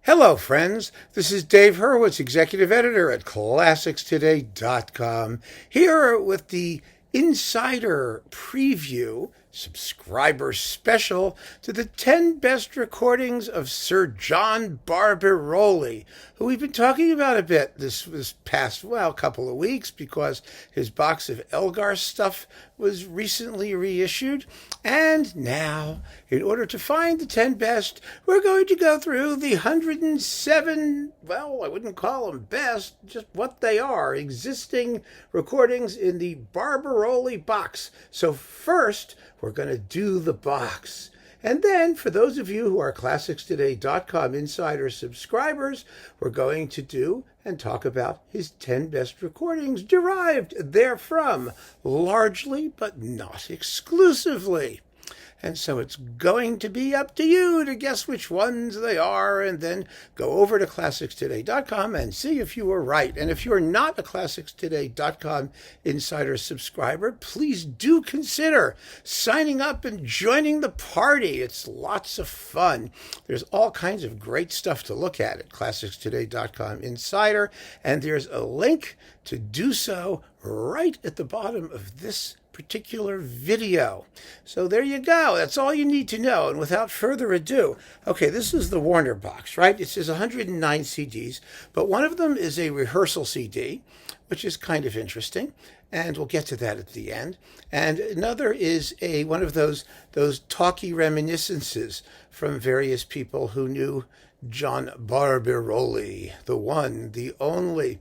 Hello, friends. This is Dave Hurwitz, Executive Editor at ClassicsToday.com, here with the Insider Preview subscriber special to the 10 best recordings of Sir John Barbirolli, who we've been talking about a bit this past, couple of weeks because his box of Elgar stuff was recently reissued. And now, in order to find the 10 best, we're going to go through the 107, I wouldn't call them best, just what they are, existing recordings in the Barbirolli box. So first, we're going to do the box. And then, for those of you who are ClassicsToday.com Insider subscribers, we're going to do and talk about his 10 best recordings derived therefrom, largely but not exclusively. And so it's going to be up to you to guess which ones they are and then go over to ClassicsToday.com and see if you were right. And if you're not a ClassicsToday.com Insider subscriber, please do consider signing up and joining the party. It's lots of fun. There's all kinds of great stuff to look at ClassicsToday.com Insider, and there's a link to do so right at the bottom of this particular video. So there you go. That's all you need to know. And without further ado, okay, this is the Warner box, right? It says 109 CDs, but one of them is a rehearsal CD, which is kind of interesting, and we'll get to that at the end. And another is one of those talky reminiscences from various people who knew John Barbirolli, the one, the only.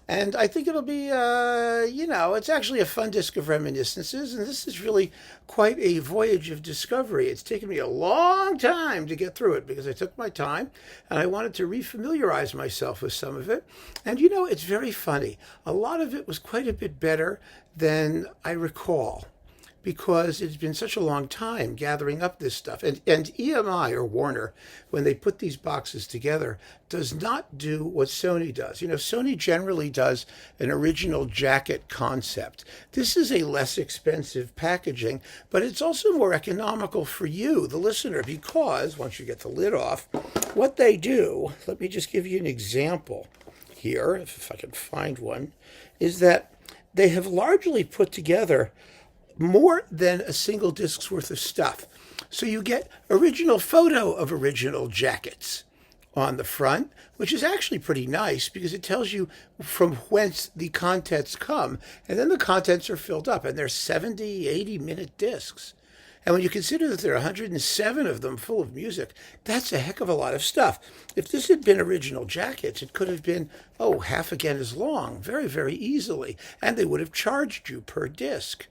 And I think it'll be, it's actually a fun disc of reminiscences, and this is really quite a voyage of discovery. It's taken me a long time to get through it because I took my time, and I wanted to refamiliarize myself with some of it. And, it's very funny. A lot of it was quite a bit better than I recall, because it's been such a long time gathering up this stuff. And EMI, or Warner, when they put these boxes together, does not do what Sony does. Sony generally does an original jacket concept. This is a less expensive packaging, but it's also more economical for you, the listener, because once you get the lid off, what they do, let me just give you an example here, if I can find one, is that they have largely put together more than a single disc's worth of stuff. So you get original photo of original jackets on the front, which is actually pretty nice because it tells you from whence the contents come. And then the contents are filled up, and they're 70, 80-minute discs. And when you consider that there are 107 of them full of music, that's a heck of a lot of stuff. If this had been original jackets, it could have been, half again as long, very, very easily. And they would have charged you per disc.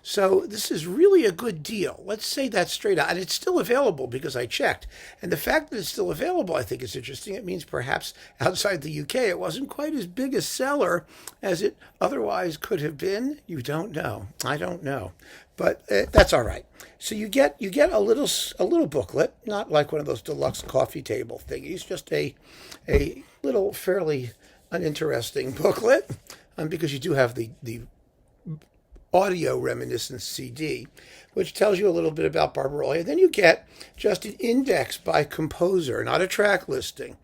So this is really a good deal. Let's say that straight out. And it's still available because I checked. And the fact that it's still available, I think is interesting. It means perhaps outside the UK it wasn't quite as big a seller as it otherwise could have been. You don't know. I don't know. But that's all right. So you get a little booklet, not like one of those deluxe coffee table thingies, just a little fairly uninteresting booklet, because you do have the audio reminiscence CD, which tells you a little bit about Barbirolli. And then you get just an index by composer, not a track listing.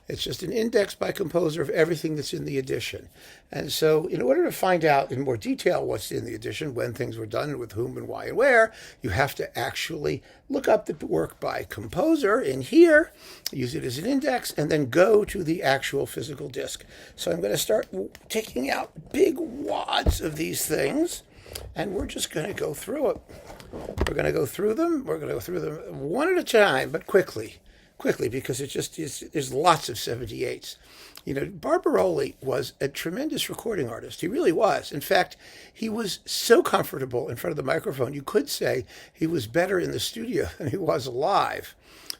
It's just an index by composer of everything that's in the edition. And so in order to find out in more detail what's in the edition, when things were done, and with whom and why and where, you have to actually look up the work by composer in here, use it as an index, and then go to the actual physical disc. So I'm going to start taking out big wads of these things, and we're just going to go through it. We're going to go through them. We're going to go through them one at a time, but quickly, because it just is, there's lots of 78s. Barbirolli was a tremendous recording artist. He really was. In fact, he was so comfortable in front of the microphone, you could say he was better in the studio than he was live,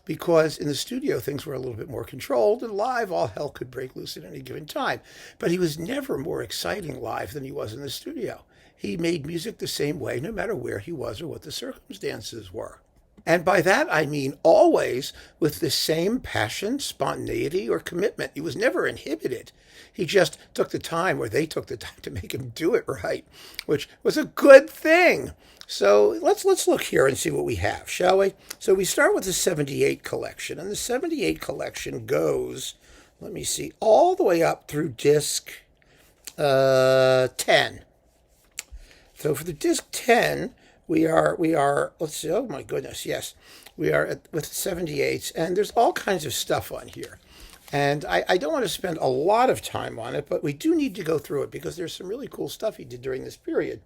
because in the studio things were a little bit more controlled, and live all hell could break loose at any given time. But he was never more exciting live than he was in the studio. He made music the same way no matter where he was or what the circumstances were. And by that, I mean always with the same passion, spontaneity, or commitment. He was never inhibited. He just took the time, or they took the time to make him do it right, which was a good thing. So let's look here and see what we have, shall we? So we start with the 78 collection, and the 78 collection goes, let me see, all the way up through disc 10. So for the disc 10, we are let's see, oh my goodness, yes, we are with 78s, and there's all kinds of stuff on here. And I don't want to spend a lot of time on it, but we do need to go through it because there's some really cool stuff he did during this period,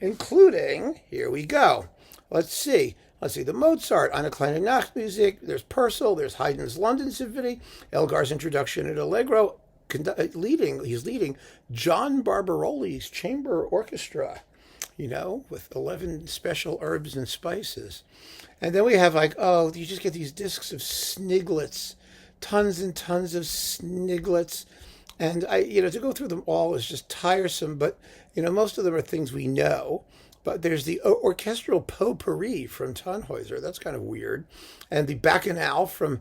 including, here we go. Let's see, the Mozart, Eine kleine Nachtmusik, there's Purcell, there's Haydn's London Symphony, Elgar's Introduction at Allegro, he's leading John Barbirolli's Chamber Orchestra, with 11 special herbs and spices. And then we have you just get these discs of sniglets, tons and tons of sniglets. And to go through them all is just tiresome, but, most of them are things we know. But there's the orchestral potpourri from Tannhäuser. That's kind of weird. And the Bacchanal from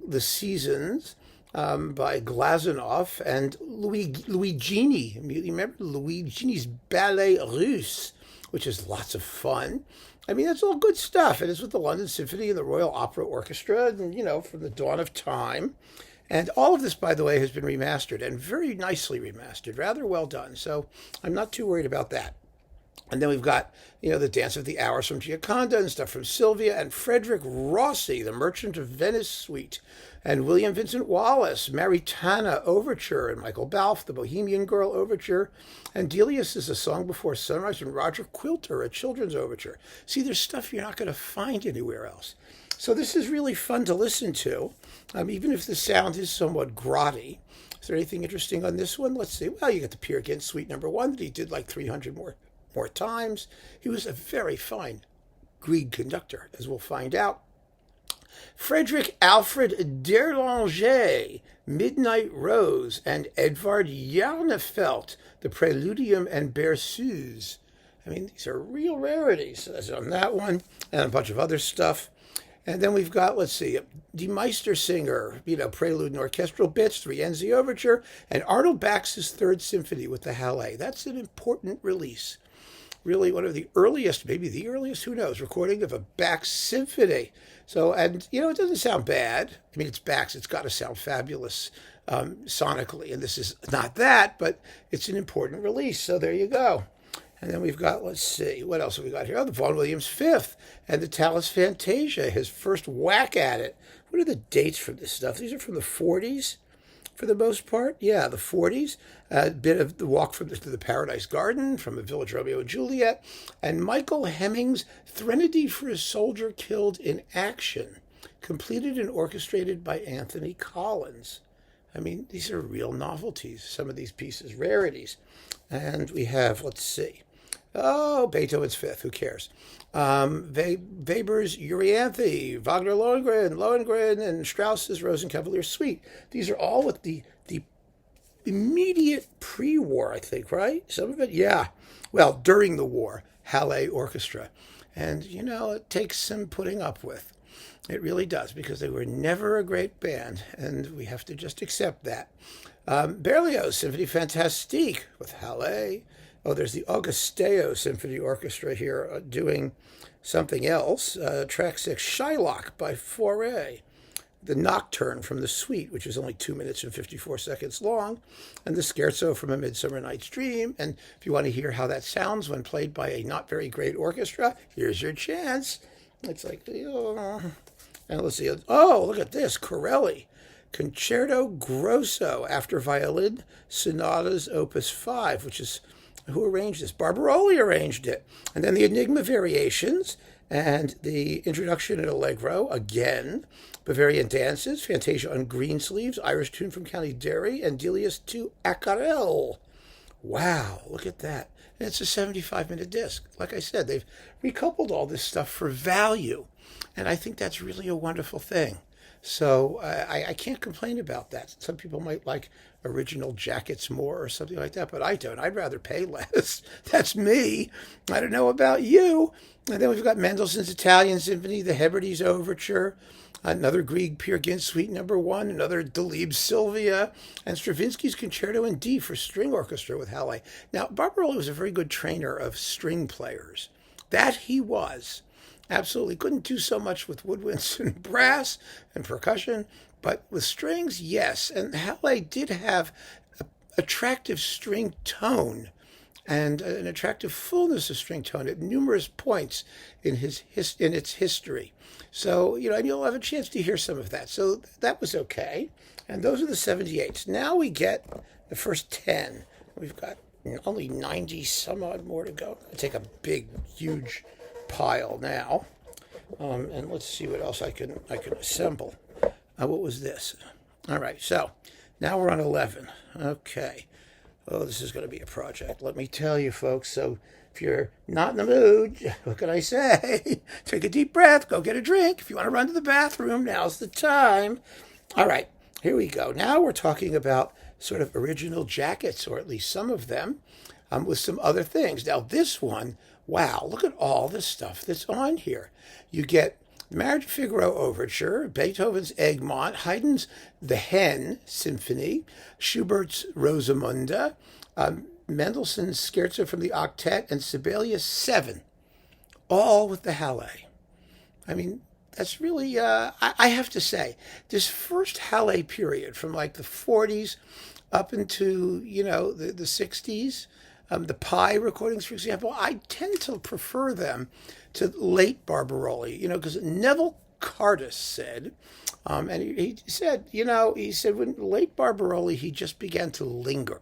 The Seasons by Glazunov and Luigini. You remember Luigini's Ballet Russe, which is lots of fun. I mean, that's all good stuff. And it's with the London Symphony and the Royal Opera Orchestra, and, from the dawn of time. And all of this, by the way, has been remastered, and very nicely remastered, rather well done. So I'm not too worried about that. And then we've got, the Dance of the Hours from Gioconda and stuff from Sylvia, and Frederick Rossi, the Merchant of Venice Suite, and William Vincent Wallace, Maritana Overture, and Michael Balfe, the Bohemian Girl Overture, and Delius is A Song Before Sunrise, and Roger Quilter, a children's overture. See, there's stuff you're not going to find anywhere else. So this is really fun to listen to, even if the sound is somewhat grotty. Is there anything interesting on this one? Let's see. Well, you got the Peer Gynt Suite number 1 that he did like 300 more times. He was a very fine Grieg conductor, as we'll find out. Frederick Alfred d'Erlanger, Midnight Rose, and Edvard Jarnefelt, the Preludium and Berceuse. I mean, these are real rarities. That's on that one, and a bunch of other stuff. And then we've got, let's see, Die Meistersinger, Prelude and Orchestral Bits, Rienzi Overture, and Arnold Bax's Third Symphony with the Halle. That's an important release. Really one of the earliest, maybe the earliest, who knows, recording of a Bach symphony. So, and, it doesn't sound bad. I mean, it's Bach's. It's got to sound fabulous sonically. And this is not that, but it's an important release. So there you go. And then we've got, let's see, what else have we got here? Oh, the Vaughan Williams Fifth and the Tallis Fantasia, his first whack at it. What are the dates from this stuff? These are from the 40s for the most part. Yeah, the 40s. A bit of the Walk to the Paradise Garden from A Village Romeo and Juliet. And Michael Hemming's Threnody for a Soldier Killed in Action, completed and orchestrated by Anthony Collins. I mean, these are real novelties, some of these pieces, rarities. And we have, let's see. Oh, Beethoven's Fifth, who cares? Weber's Euryanthe, Wagner Lohengrin, and Strauss's Rosenkavalier Suite. These are all with the immediate pre-war, I think, right? Some of it, yeah. Well, during the war, Halle Orchestra. And, it takes some putting up with. It really does, because they were never a great band, and we have to just accept that. Berlioz Symphony Fantastique with Halle. Oh, there's the Augusteo Symphony Orchestra here doing something else. Track 6, Shylock by Fauré. The Nocturne from the Suite, which is only 2 minutes and 54 seconds long. And the Scherzo from A Midsummer Night's Dream. And if you want to hear how that sounds when played by a not very great orchestra, here's your chance. It's like, and let's see. Oh, look at this. Corelli. Concerto Grosso after Violin Sonatas Opus 5, which is, who arranged this? Barbirolli arranged it. And then the Enigma Variations and the Introduction at Allegro, again. Bavarian Dances, Fantasia on Greensleeves, Irish Tune from County Derry, and Delius to Accarel. Wow, look at that. And it's a 75-minute disc. Like I said, they've recoupled all this stuff for value. And I think that's really a wonderful thing. So I can't complain about that. Some people might like original jackets more or something like that, but I don't. I'd rather pay less. That's me. I don't know about you. And then we've got Mendelssohn's Italian Symphony, the Hebrides Overture, another Grieg Peer Gynt Suite Number 1, another Delibes Sylvia, and Stravinsky's Concerto in D for string orchestra with Halle. Now, Barbirolli was a very good trainer of string players. That he was. Absolutely. Couldn't do so much with woodwinds and brass and percussion, but with strings, yes. And Halle did have an attractive string tone and an attractive fullness of string tone at numerous points in in its history. So, and you'll have a chance to hear some of that. So that was okay. And those are the 78s. Now we get the first 10. We've got only 90 some odd more to go. I take a big, huge pile now. And let's see what else I can assemble. What was this? All right, so now we're on 11. Okay. Oh, this is going to be a project. Let me tell you, folks. So if you're not in the mood, what can I say? Take a deep breath. Go get a drink. If you want to run to the bathroom, now's the time. All right, here we go. Now we're talking about sort of original jackets, or at least some of them, with some other things. Now, this one, wow, look at all the stuff that's on here. You get Marriage of Figaro Overture, Beethoven's Egmont, Haydn's The Hen Symphony, Schubert's Rosamunde, Mendelssohn's Scherzo from the Octet, and Sibelius 7, all with the Halle. I mean, that's really, I have to say, this first Halle period from like the 40s up into, the 60s, the Pi recordings, for example, I tend to prefer them to late Barbirolli, because Neville Cardus said, and he said, he said when late Barbirolli, he just began to linger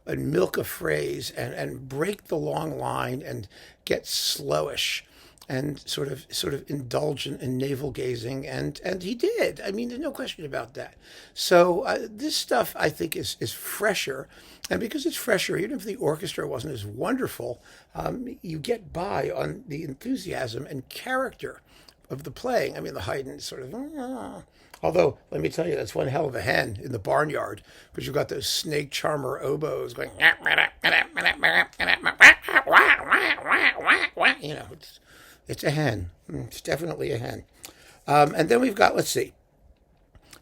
and milk a phrase and break the long line and get slowish and sort of indulgent in navel gazing, and he did. I mean, there's no question about that. So this stuff, I think, is fresher, and because it's fresher, even if the orchestra wasn't as wonderful, you get by on the enthusiasm and character of the playing. I mean, the Haydn is sort of. Although, let me tell you, that's one hell of a hen in the barnyard, because you've got those snake charmer oboes going. It's a hen. It's definitely a hen. And then we've got, let's see,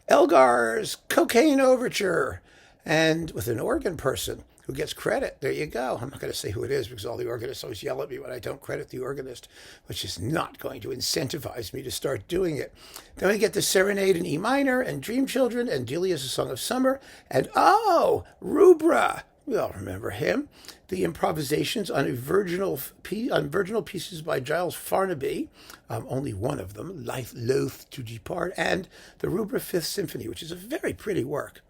Elgar's Cocaine Overture, and with an organ person who gets credit. There you go. I'm not going to say who it is because all the organists always yell at me when I don't credit the organist, which is not going to incentivize me to start doing it. Then we get the Serenade in E minor, and Dream Children, and Delia's A Song of Summer, and Rubra. We all remember him. The improvisations on virginal pieces by Giles Farnaby, only one of them, Loath to Depart, and the Rubra Fifth Symphony, which is a very pretty work.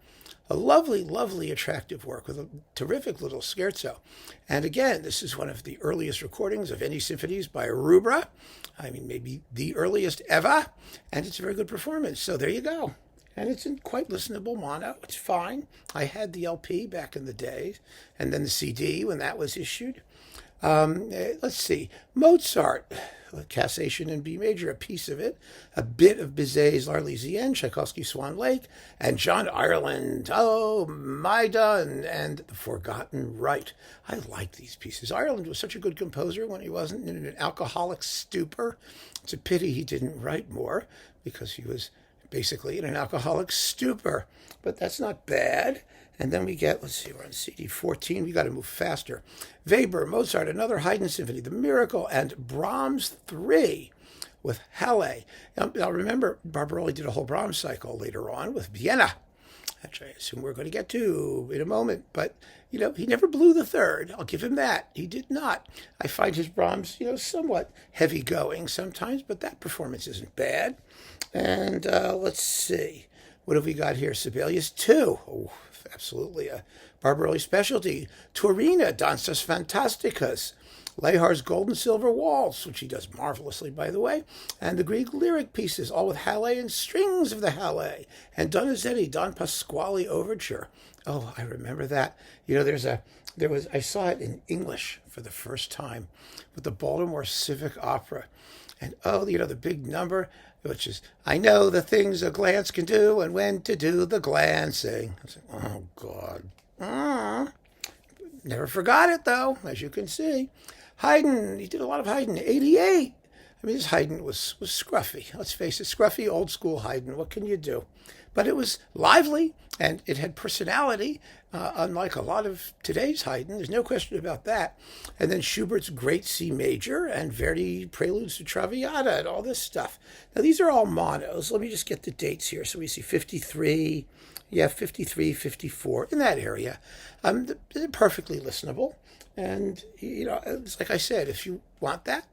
A lovely, lovely, attractive work with a terrific little scherzo. And again, this is one of the earliest recordings of any symphonies by Rubra. I mean, maybe the earliest ever. And it's a very good performance. So there you go. And it's in quite listenable mono. It's fine. I had the LP back in the day, and then the CD when that was issued. Let's see. Mozart, Cassation in B major, a piece of it. A bit of Bizet's L'Arlésienne, Tchaikovsky's Swan Lake, and John Ireland, Maida, and The Forgotten Right. I like these pieces. Ireland was such a good composer when he wasn't in an alcoholic stupor. It's a pity he didn't write more, because he was basically in an alcoholic stupor. But that's not bad. And then we get, let's see, we're on CD 14. We got to move faster. Weber, Mozart, another Haydn Symphony, The Miracle, and Brahms 3 with Halle. Now remember, Barbirolli did a whole Brahms cycle later on with Vienna, which I assume we're going to get to in a moment. But, he never blew the third. I'll give him that. He did not. I find his Brahms, somewhat heavy going sometimes, but that performance isn't bad. And let's see. What have we got here? Sibelius 2. Oh, absolutely a Barbirolli specialty. Turina, Danzas Fantasticas. Lehar's Gold and Silver Waltz, which he does marvelously, by the way. And the Grieg lyric pieces, all with Halle and strings of the Halle. And Donizetti, Don Pasquale Overture. Oh, I remember that. I saw it in English for the first time with the Baltimore Civic Opera. And the big number. which is, I know the things a glance can do and when to do the glancing. I was like, oh, God. Never forgot it, though, as you can see. Haydn, he did a lot of Haydn. 88. I mean, his Haydn was scruffy. Let's face it, scruffy, old school Haydn. What can you do? But it was lively, and it had personality, unlike a lot of today's Haydn. There's no question about that. And then Schubert's Great C Major and Verdi Preludes to Traviata and all this stuff. Now, these are all monos. Let me just get the dates here. So we see 53, 53, 54, in that area. They're perfectly listenable. And, it's like I said, if you want that,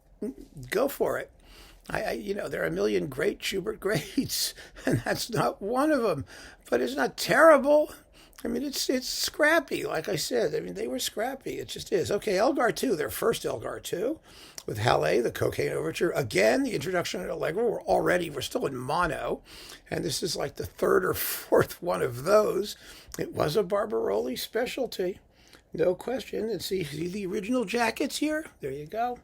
go for it. There are a million great Schubert greats, and that's not one of them. But it's not terrible. I mean, it's scrappy, like I said. I mean, they were scrappy. It just is. Okay, Elgar 2, their first Elgar 2, with Halle, the Cocaine Overture. Again, the introduction at Allegro. We're still in mono, and this is like the third or fourth one of those. It was a Barbirolli specialty, no question. And see the original jackets here? There you go.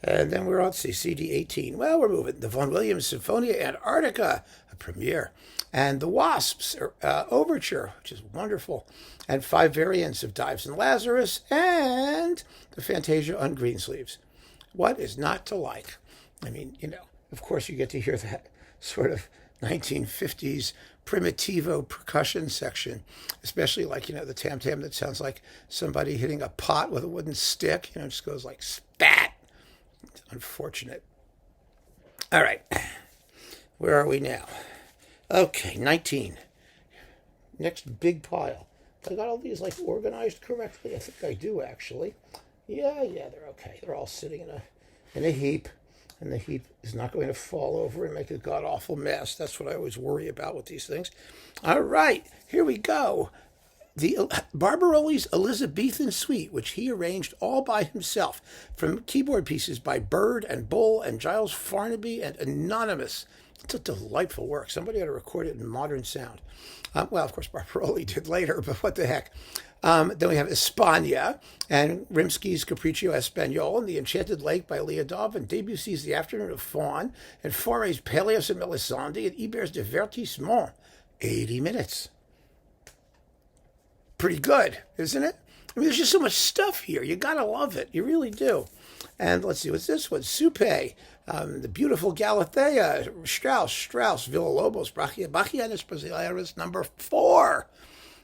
And then we're on CD 18. Well, we're moving. The Vaughan Williams Symphonia Antarctica, a premiere. And the Wasps Overture, which is wonderful. And 5 variants of Dives and Lazarus. And the Fantasia on Greensleeves. What is not to like? I mean, of course you get to hear that sort of 1950s primitivo percussion section, especially like, the tam-tam that sounds like somebody hitting a pot with a wooden stick. It just goes like spat. It's unfortunate. All right. Where are we now? Okay, 19. Next big pile. I got all these organized correctly. I think I do actually. Yeah, they're okay. They're all sitting in a heap, and the heap is not going to fall over and make a god-awful mess. That's what I always worry about with these things. All right, here we go. The Barbirolli's Elizabethan Suite, which he arranged all by himself, from keyboard pieces by Bird and Bull and Giles Farnaby and Anonymous. It's a delightful work. Somebody ought to record it in modern sound. Well, of course, Barbirolli did later, but what the heck. Then we have España and Rimsky's Capriccio Espagnol and The Enchanted Lake by Liadov and Debussy's The Afternoon of Fawn and Fauré's Pelléas and Melisande and Ibert's Divertissement. 80 minutes. Pretty good, isn't it? I mean, there's just so much stuff here. You gotta love it. You really do. And let's see, what's this one? Supe, the beautiful Galatea, Strauss, Villalobos, Bachianis Brasileiras, number 4.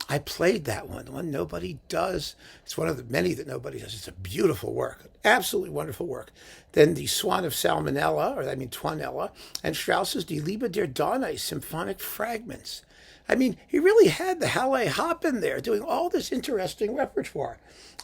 I played that one, the one nobody does. It's one of the many that nobody does. It's a beautiful work, absolutely wonderful work. Then the Swan of Tuanella, and Strauss's Die Liebe der Donne, symphonic fragments. I mean, he really had the Halle hop in there doing all this interesting repertoire.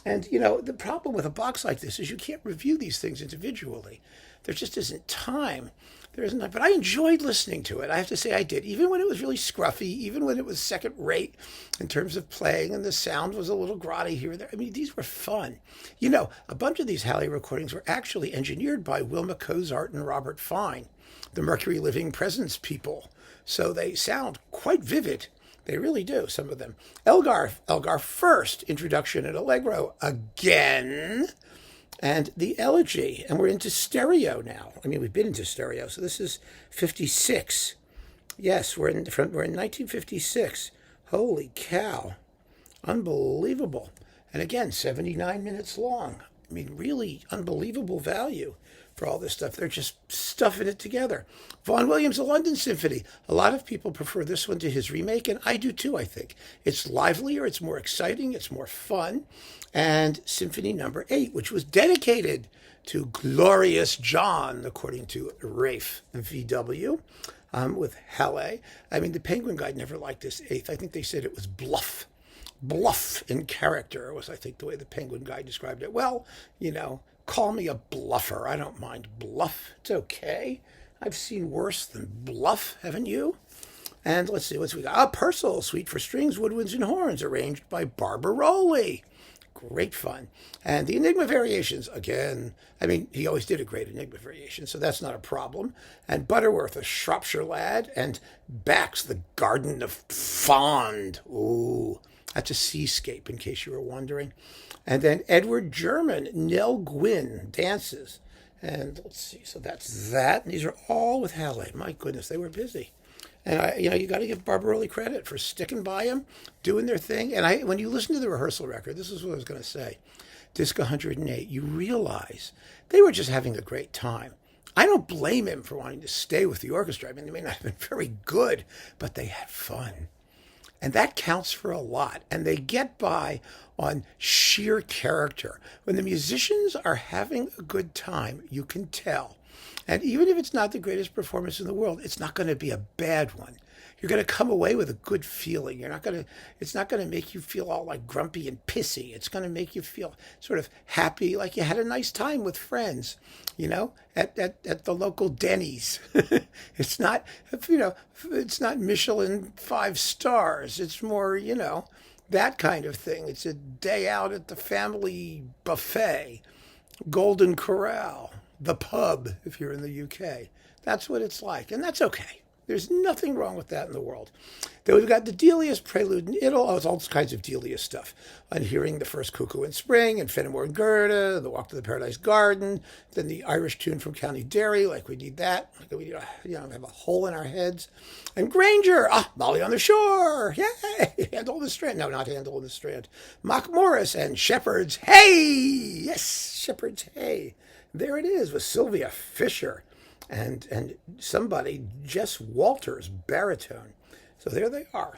And, the problem with a box like this is you can't review these things individually. There just isn't time. There isn't, but I enjoyed listening to it. I have to say I did, even when it was really scruffy, even when it was second rate in terms of playing and the sound was a little grotty here and there. I mean, these were fun. A bunch of these Halle recordings were actually engineered by Wilma Cozart and Robert Fine, the Mercury Living Presence people. So they sound quite vivid. They really do, some of them. Elgar first, introduction at Allegro again. And the Elegy, and we're into stereo now. I mean, we've been into stereo, so this is 56. Yes, we're in 1956. Holy cow. Unbelievable. And again, 79 minutes long. I mean, really unbelievable value for all this stuff. They're just stuffing it together. Vaughan Williams, A London Symphony. A lot of people prefer this one to his remake, and I do too, I think. It's livelier, it's more exciting, it's more fun. And Symphony Number 8, which was dedicated to Glorious John, according to Rafe VW, with Halle. I mean, the Penguin Guide never liked this 8th. I think they said it was bluff. Bluff in character was, I think, the way the Penguin Guide described it. Well, call me a bluffer. I don't mind bluff. It's okay. I've seen worse than bluff, haven't you? And let's see, what's we got? Purcell, Suite for Strings, Woodwinds, and Horns, arranged by Barbirolli. Great fun. And the Enigma Variations, again, I mean, he always did a great Enigma Variation, so that's not a problem. And Butterworth, A Shropshire Lad, and Bax, The Garden of Fond. Ooh, that's a seascape, in case you were wondering. And then Edward German, Nell Gwynn, Dances. And let's see, so that's that. And these are all with Halle. My goodness, they were busy. And you got to give Barbirolli credit for sticking by him, doing their thing. And when you listen to the rehearsal record, this is what I was going to say. Disc 108, you realize they were just having a great time. I don't blame him for wanting to stay with the orchestra. I mean, they may not have been very good, but they had fun. And that counts for a lot. And they get by on sheer character. When the musicians are having a good time, you can tell. And even if it's not the greatest performance in the world, it's not going to be a bad one. You're going to come away with a good feeling. It's not going to make you feel all like grumpy and pissy. It's going to make you feel sort of happy, like you had a nice time with friends, at the local Denny's. It's not, it's not Michelin 5 stars. It's more, that kind of thing. It's a day out at the family buffet, Golden Corral, the pub, if you're in the UK. That's what it's like, and that's okay. There's nothing wrong with that in the world. Then we've got the Delius Prelude and Idyll. It's all kinds of Delius stuff. On hearing the first Cuckoo in Spring, and Fenimore and Gerda, the Walk to the Paradise Garden, then the Irish tune from County Derry, like we need that. Like we need, have a hole in our heads. And Granger, Molly on the Shore, yay! Handle in the Strand. No, not Handle in the Strand. Mock Morris and Shepherd's Hey! Yes, Shepherd's Hey. There it is with Sylvia Fisher. And somebody, Jess Walters, baritone. So there they are.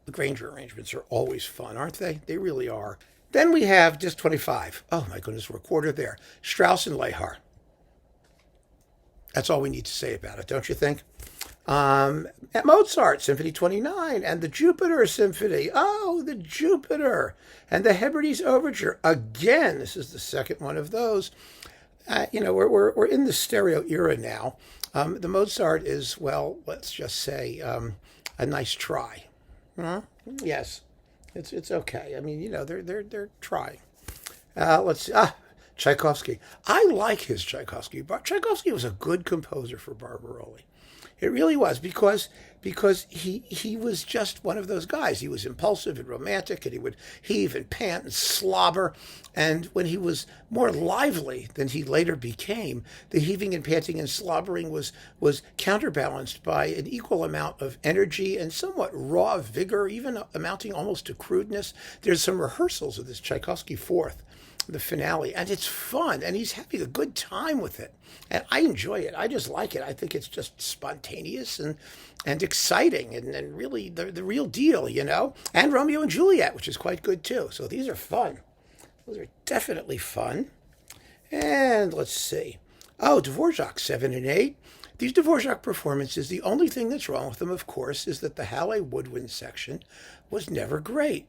The Granger arrangements are always fun, aren't they? They really are. Then we have disc 25. Oh my goodness, recorder there. Strauss and Lehar. That's all we need to say about it, don't you think? At Mozart, Symphony 29, and the Jupiter Symphony. Oh, the Jupiter. And the Hebrides Overture. Again, this is the second one of those. We're in the stereo era now. The Mozart is, well, let's just say, a nice try. Huh? Yes, it's okay. I mean, they're trying. Let's see. Tchaikovsky. I like his Tchaikovsky. But Tchaikovsky was a good composer for Barbirolli. It really was because he was just one of those guys. He was impulsive and romantic, and he would heave and pant and slobber. And when he was more lively than he later became, the heaving and panting and slobbering was counterbalanced by an equal amount of energy and somewhat raw vigor, even amounting almost to crudeness. There's some rehearsals of this Tchaikovsky Fourth, the finale, and it's fun, and he's having a good time with it, and I enjoy it. I just like it. I think it's just spontaneous and exciting, and really the real deal, and Romeo and Juliet, which is quite good too. So these are fun. Those are definitely fun. And let's see. Dvorak 7 and 8. These Dvorak performances, the only thing that's wrong with them, of course, is that the Halle woodwind section was never great.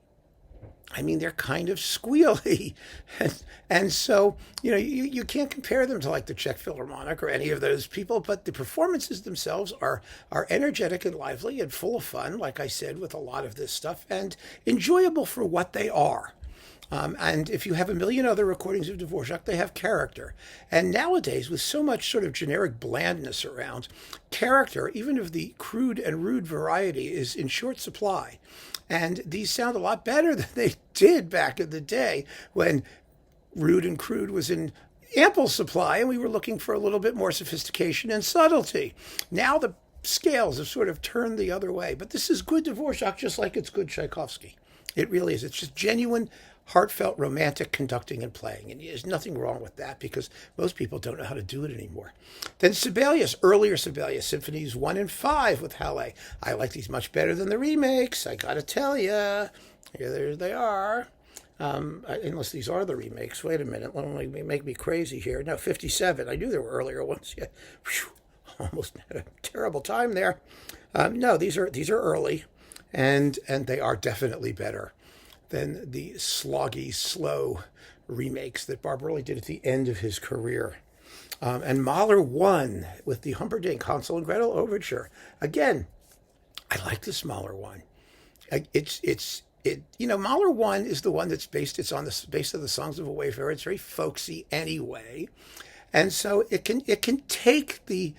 I mean, they're kind of squealy. And so, you can't compare them to like the Czech Philharmonic or any of those people, but the performances themselves are energetic and lively and full of fun, like I said, with a lot of this stuff, and enjoyable for what they are. And if you have a million other recordings of Dvorak, they have character. And nowadays, with so much sort of generic blandness around, character, even of the crude and rude variety, is in short supply. And these sound a lot better than they did back in the day when rude and crude was in ample supply and we were looking for a little bit more sophistication and subtlety. Now the scales have sort of turned the other way. But this is good Dvorak just like it's good Tchaikovsky. It really is. It's just genuine, heartfelt, romantic conducting and playing. And there's nothing wrong with that because most people don't know how to do it anymore. Then Sibelius, earlier Sibelius, Symphonies 1 and 5 with Halle. I like these much better than the remakes, I gotta tell you. Here they are. Unless these are the remakes. Wait a minute, don't make me crazy here. No, 57. I knew there were earlier ones. Yeah. Whew. Almost had a terrible time there. No, these are early, and they are definitely better than the sloggy, slow remakes that Barbirolli did at the end of his career. And Mahler 1 with the Humperdinck Hansel and Gretel Overture. Again, I like this Mahler 1. Mahler 1 is the one it's on the base of the Songs of a Wayfarer. It's very folksy anyway. And so it can take the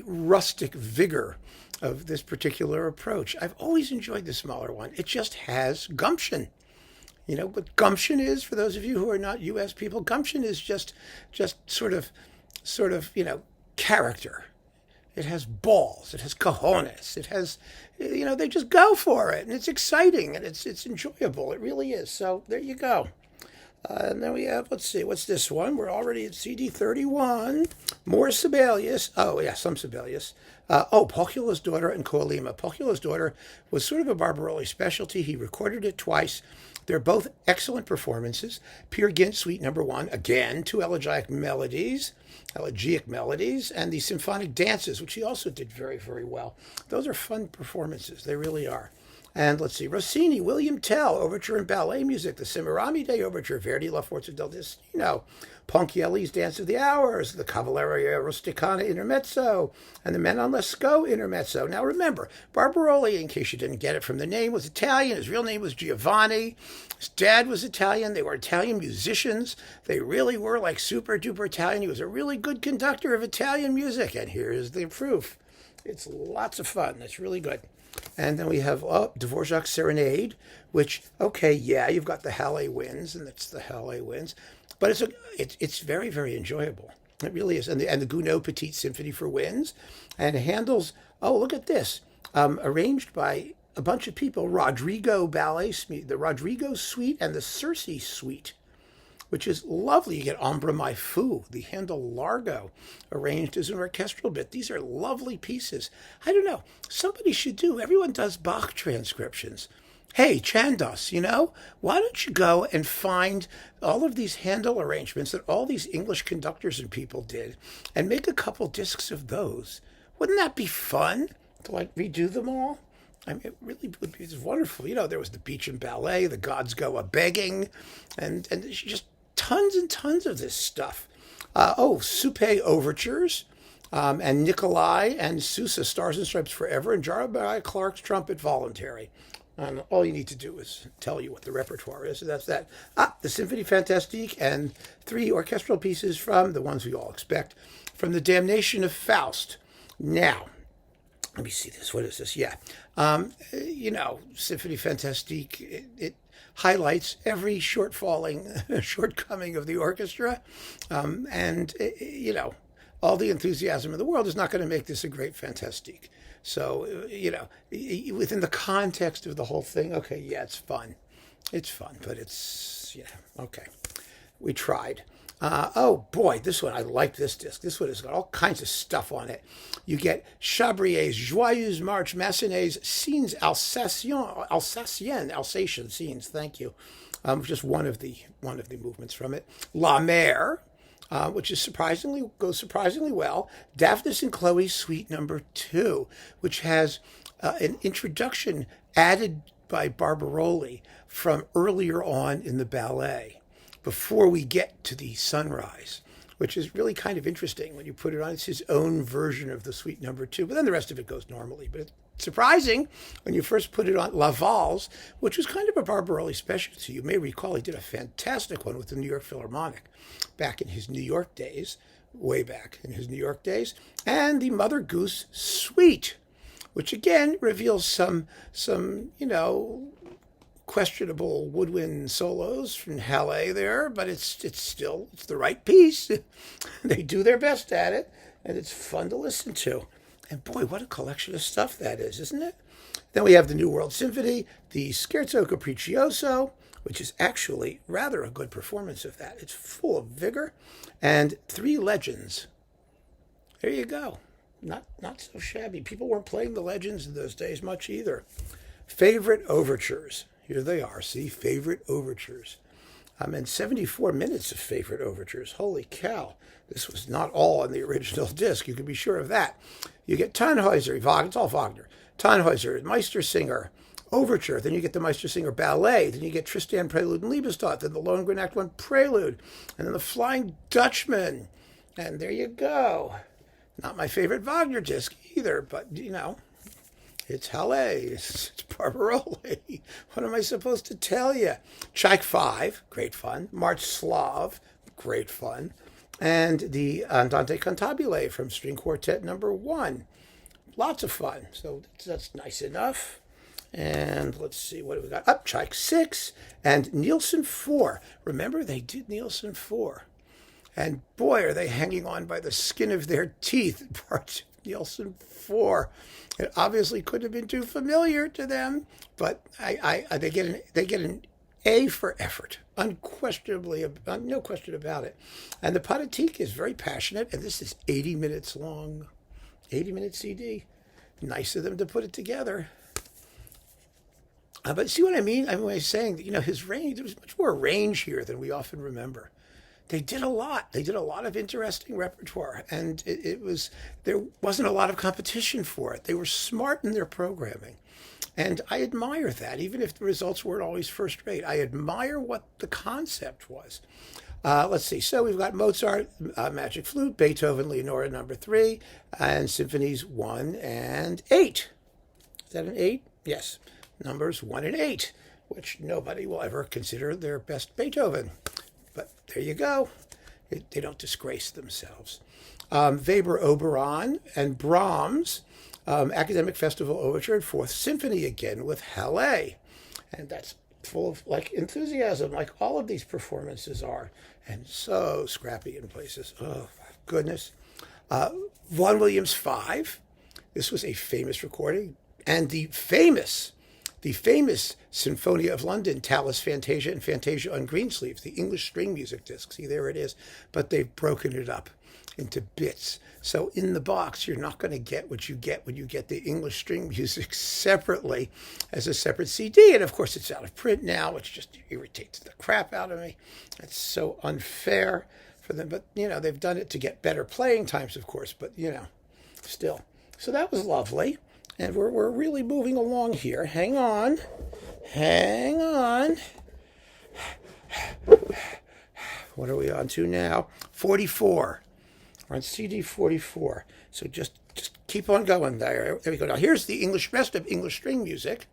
rustic vigor of this particular approach. I've always enjoyed this Mahler 1. It just has gumption. You know what gumption is, for those of you who are not U.S. people? Gumption is just sort of, character. It has balls. It has cojones. It has, they just go for it, and it's exciting, and it's enjoyable. It really is. So there you go. And then we have, let's see, what's this one? We're already at CD 31. More Sibelius. Oh, yeah, some Sibelius. Pocula's Daughter and Koalima. Pocula's Daughter was sort of a Barbirolli specialty. He recorded it twice. They're both excellent performances. Peer Gynt, Suite Number 1, again, two elegiac melodies, and the symphonic dances, which he also did very, very well. Those are fun performances. They really are. And let's see, Rossini, William Tell, Overture and Ballet Music, the Semiramide Overture, Verdi, La Forza del Destino, Ponchielli's Dance of the Hours, the Cavalleria Rusticana Intermezzo, and the Men on Lescaut Intermezzo. Now remember, Barbirolli, in case you didn't get it from the name, was Italian. His real name was Giovanni. His dad was Italian. They were Italian musicians. They really were like super duper Italian. He was a really good conductor of Italian music. And here's the proof. It's lots of fun. It's really good. And then we have Dvorak's Serenade, which, okay, yeah, you've got the Halle winds, and it's the Halle winds, but it's very, very enjoyable. It really is. And the Gounod Petite Symphony for winds, and Handel's, oh, look at this, arranged by a bunch of people, Rodrigo Ballet Suite, the Rodrigo Suite and the Circe Suite, which is lovely. You get Ombra Mai Fu, the Handel Largo, arranged as an orchestral bit. These are lovely pieces. I don't know. Somebody should do. Everyone does Bach transcriptions. Hey, Chandos, why don't you go and find all of these Handel arrangements that all these English conductors and people did and make a couple discs of those? Wouldn't that be fun to redo them all? I mean, it really would be. It's wonderful. There was the Beecham Ballet, the Gods Go A-Begging, and just tons and tons of this stuff. Supe Overtures, and Nikolai and Sousa, Stars and Stripes Forever, and Jarabai Clark's Trumpet Voluntary. All you need to do is tell you what the repertoire is, and that's that. The Symphonie Fantastique, and 3 orchestral pieces from the ones we all expect, from the Damnation of Faust. Now, let me see this. What is this? Yeah. Symphonie Fantastique, it highlights every shortcoming of the orchestra. All the enthusiasm in the world is not going to make this a great Fantastique. So, within the context of the whole thing, okay, yeah, it's fun. It's fun, but it's, okay. We tried. Boy, this one, I like this disc. This one has got all kinds of stuff on it. You get Chabrier's Joyeuse March, Massenet's Scenes Alsatian Scenes, thank you. Just one of the movements from it. La Mer, which goes surprisingly well. Daphnis and Chloe Suite Number 2, which has an introduction added by Barbirolli from earlier on in the ballet, before we get to the sunrise, which is really kind of interesting when you put it on. It's his own version of the Suite Number 2, but then the rest of it goes normally. But it's surprising when you first put it on. La Valse, which was kind of a Barbirolli specialty. You may recall he did a fantastic one with the New York Philharmonic back in his New York days, way back in his New York days. And the Mother Goose Suite, which again reveals some questionable woodwind solos from Halle there, but it's the right piece. They do their best at it, and it's fun to listen to. And boy, what a collection of stuff that is, isn't it? Then we have the New World Symphony, the Scherzo Capriccioso, which is actually rather a good performance of that. It's full of vigor. And 3 Legends. There you go. Not so shabby. People weren't playing the Legends in those days much either. Favorite Overtures. Here they are, see, Favorite Overtures. And 74 minutes of Favorite Overtures. Holy cow. This was not all on the original disc. You can be sure of that. You get Tannhäuser, it's all Wagner. Tannhäuser, Meistersinger, Overture. Then you get the Meistersinger Ballet. Then you get Tristan Prelude and Liebestod. Then the Lohengrin Act 1 Prelude. And then the Flying Dutchman. And there you go. Not my favorite Wagner disc either, but, it's Halle. It's Barbirolli. What am I supposed to tell you? Tchaik 5, great fun. March Slav, great fun. And the Andante Cantabile from String Quartet Number 1. Lots of fun. So that's nice enough. And let's see, what do we got? Up, Tchaik 6 and Nielsen 4. Remember, they did Nielsen 4. And boy, are they hanging on by the skin of their teeth, parts of Nielsen 4. It obviously couldn't have been too familiar to them, but they get an A for effort, unquestionably, no question about it. And the Politique is very passionate, and this is 80 minutes long, 80-minute CD. Nice of them to put it together. But see what I mean? I was saying that, his range, there was much more range here than we often remember. They did a lot. They did a lot of interesting repertoire, and there wasn't a lot of competition for it. They were smart in their programming. And I admire that, even if the results weren't always first rate. I admire what the concept was. Let's see. So we've got Mozart, Magic Flute, Beethoven, Leonora number 3, and Symphonies 1 and 8. Is that an 8? Yes. Numbers 1 and 8, which nobody will ever consider their best Beethoven. But there you go. They don't disgrace themselves. Weber, Oberon, and Brahms, Academic Festival Overture and Fourth Symphony again with Halle. And that's full of enthusiasm, like all of these performances are, and so scrappy in places. Oh, goodness. Vaughan Williams 5. This was a famous recording. And the famous Sinfonia of London, Tallis Fantasia and Fantasia on Greensleeves, the English string music disc. See, there it is. But they've broken it up into bits. So in the box, you're not going to get what you get when you get the English string music separately as a separate CD. And of course, it's out of print now, which just irritates the crap out of me. It's so unfair for them. But, they've done it to get better playing times, of course. But, still. So that was lovely. And we're really moving along here. Hang on. What are we on to now? 44. We're on CD 44. So just keep on going there. There we go. Now here's the rest of English string music.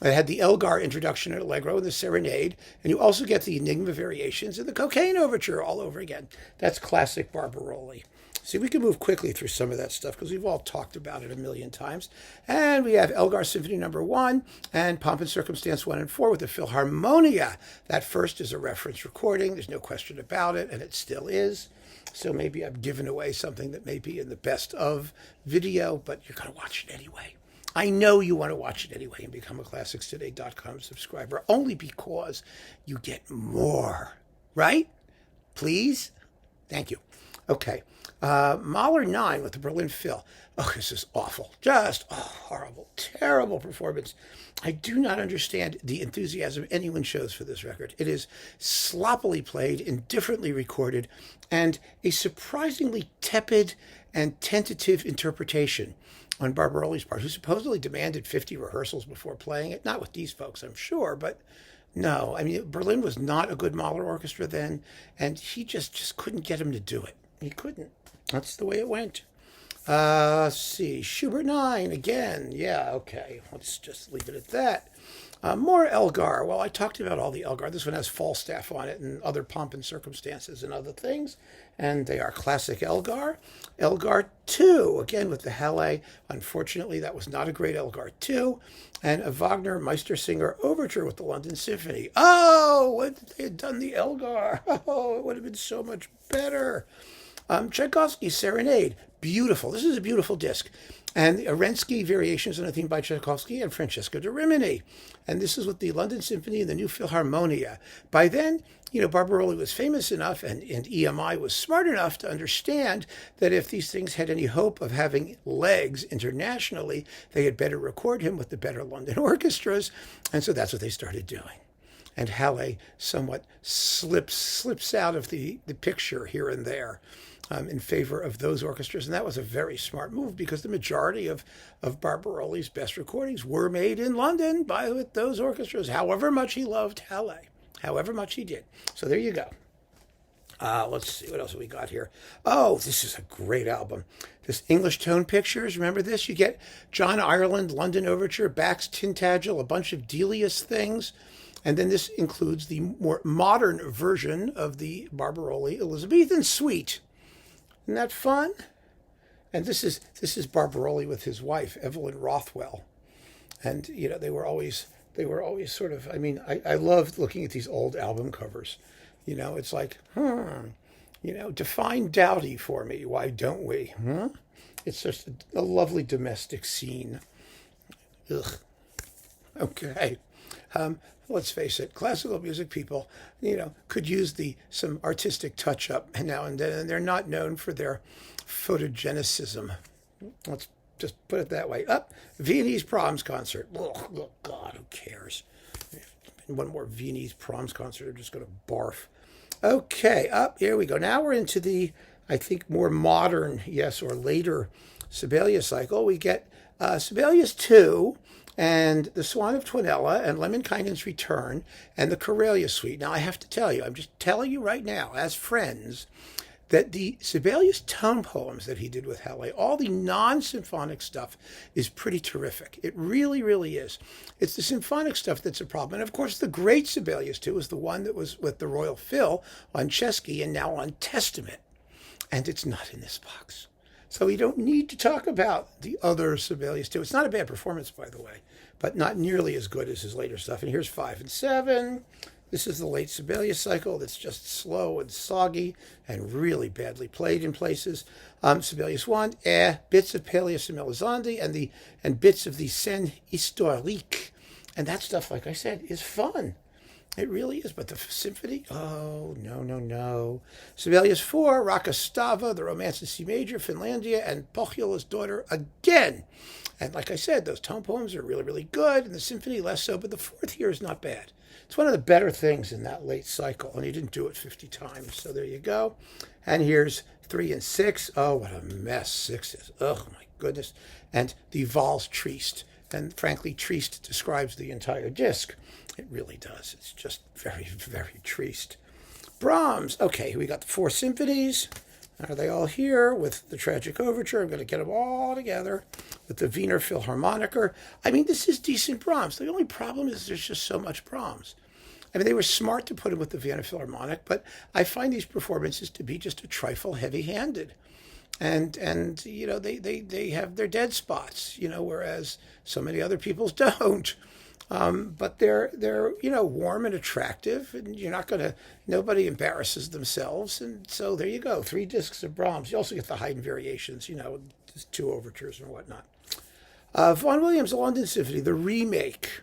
I had the Elgar introduction and Allegro and the Serenade, and you also get the Enigma variations and the Cocaine Overture all over again. That's classic Barbirolli. See, we can move quickly through some of that stuff because we've all talked about it a million times. And we have Elgar Symphony number 1 and Pomp and Circumstance 1 and 4 with the Philharmonia. That first is a reference recording. There's no question about it, and it still is. So maybe I've given away something that may be in the best of video, but you're going to watch it anyway. I know you want to watch it anyway and become a ClassicsToday.com subscriber only because you get more, right? Please? Thank you. Okay. Mahler 9 with the Berlin Phil. Oh, this is awful. Just horrible, terrible performance. I do not understand the enthusiasm anyone shows for this record. It is sloppily played, indifferently recorded, and a surprisingly tepid and tentative interpretation on Barbirolli's part, who supposedly demanded 50 rehearsals before playing it. Not with these folks, I'm sure, but no. I mean, Berlin was not a good Mahler orchestra then, and he just couldn't get him to do it. He couldn't. That's the way it went. Let's see. Schubert 9 again. Yeah, okay. Let's just leave it at that. More Elgar. Well, I talked about all the Elgar. This one has Falstaff on it and other pomp and circumstances and other things. And they are classic Elgar. Elgar 2, again with the Halle. Unfortunately, that was not a great Elgar 2. And a Wagner Meistersinger Overture with the London Symphony. Oh, what if they had done the Elgar? Oh, it would have been so much better. Tchaikovsky's Serenade. Beautiful. This is a beautiful disc. And the Arensky Variations on a Theme by Tchaikovsky and Francesco da Rimini. And this is with the London Symphony and the New Philharmonia. By then, Barbirolli was famous enough and EMI was smart enough to understand that if these things had any hope of having legs internationally, they had better record him with the better London orchestras. And so that's what they started doing. And Halle somewhat slips out of the picture here and there. In favor of those orchestras. And that was a very smart move because the majority of Barbirolli's best recordings were made in London with those orchestras, however much he loved Halle, however much he did. So there you go. Let's see, what else have we got here? Oh, this is a great album. This English Tone Pictures, remember this? You get John Ireland, London Overture, Bach's Tintagel, a bunch of Delius things. And then this includes the more modern version of the Barbirolli Elizabethan Suite. Isn't that fun? And this is Barbirolli with his wife, Evelyn Rothwell. And they were always sort of, I loved looking at these old album covers. It's like, define Dowdy for me. Why don't we? Huh? It's just a lovely domestic scene. Ugh. Okay. Let's face it, classical music people, could use some artistic touch up now and then, and they're not known for their photogenicism. Let's just put it that way. Viennese Proms concert. Oh God, who cares? One more Viennese Proms concert, I'm just going to barf. Okay, here we go. Now we're into the, I think, more modern, yes, or later Sibelius cycle. We get Sibelius 2 and the Swan of Twinella and Lemminkainen's Return and the Karelia Suite. Now, I have to tell you, I'm just telling you right now, as friends, that the Sibelius tone poems that he did with Halle, all the non-symphonic stuff is pretty terrific. It really, really is. It's the symphonic stuff that's a problem. And of course, the great Sibelius too is the one that was with the Royal Phil on Chesky and now on Testament. And it's not in this box. So we don't need to talk about the other Sibelius too. It's not a bad performance, by the way, but not nearly as good as his later stuff. And here's 5 and 7. This is the late Sibelius cycle that's just slow and soggy and really badly played in places. Sibelius 1, bits of Peleus and Melisande and bits of the Scène Historique. And that stuff, like I said, is fun. It really is. But the symphony, oh, no. Sibelius 4, Rakastava, the Romance in C major, Finlandia, and Pohjola's Daughter again. And like I said, those tone poems are really, really good, and the symphony less so, but the fourth here is not bad. It's one of the better things in that late cycle, and he didn't do it 50 times, so there you go. And here's 3 and 6. Oh, what a mess 6 is. Oh, my goodness. And the Valse Triste. And frankly, Triste describes the entire disc. It really does. It's just very, very triste. Brahms. Okay, we got the 4 symphonies. Are they all here with the Tragic Overture? I'm going to get them all together with the Wiener Philharmoniker. This is decent Brahms. The only problem is there's just so much Brahms. They were smart to put him with the Vienna Philharmonic, but I find these performances to be just a trifle heavy-handed. And they have their dead spots, whereas so many other people's don't. But they're warm and attractive, and nobody embarrasses themselves. And so there you go, 3 discs of Brahms. You also get the Haydn variations, just 2 overtures and whatnot. Vaughan Williams' London Symphony, the remake.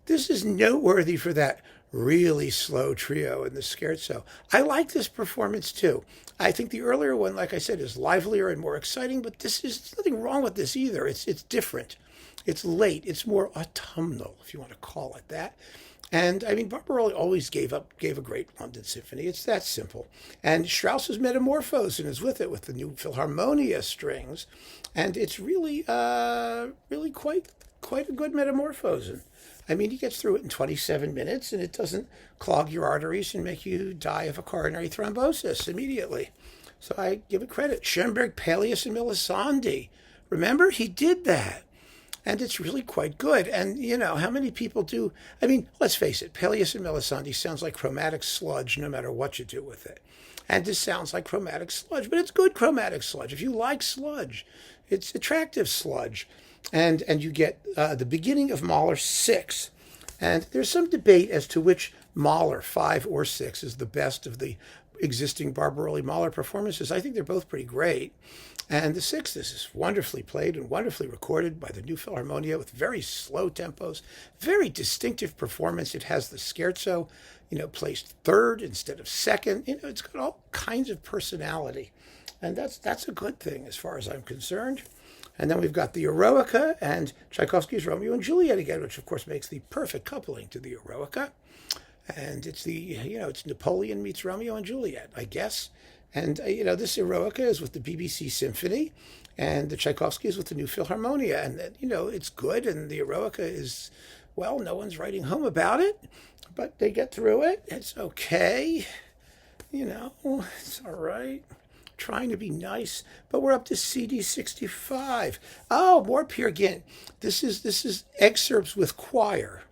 This is noteworthy for that really slow trio in the scherzo. I like this performance too. I think the earlier one, like I said, is livelier and more exciting, but there's nothing wrong with this either. It's different. It's late. It's more autumnal, if you want to call it that. And Barbirolli always gave a great London symphony. It's that simple. And Strauss's Metamorphose is with it with the new Philharmonia strings, and it's really, really quite a good Metamorphose. He gets through it in 27 minutes, and it doesn't clog your arteries and make you die of a coronary thrombosis immediately. So I give it credit. Schoenberg, Peleus, and Melisande. Remember, he did that. And it's really quite good. And, how many people do... let's face it, Peleus and Melisande sounds like chromatic sludge no matter what you do with it. And this sounds like chromatic sludge, but it's good chromatic sludge. If you like sludge, it's attractive sludge. And you get the beginning of Mahler 6. And there's some debate as to which Mahler, 5 or 6, is the best of the existing Barbirolli Mahler performances. I think they're both pretty great. And the 6th, this is wonderfully played and wonderfully recorded by the New Philharmonia with very slow tempos, very distinctive performance. It has the scherzo, placed 3rd instead of 2nd. It's got all kinds of personality. And that's a good thing as far as I'm concerned. And then we've got the Eroica and Tchaikovsky's Romeo and Juliet again, which of course makes the perfect coupling to the Eroica. And it's it's Napoleon meets Romeo and Juliet, I guess. And, this Eroica is with the BBC Symphony, and the Tchaikovsky is with the New Philharmonia. And, it's good, and the Eroica is, well, no one's writing home about it, but they get through it. It's okay. It's all right. Trying to be nice, but we're up to CD 65. Oh, more Peer Gynt. This is excerpts with choir.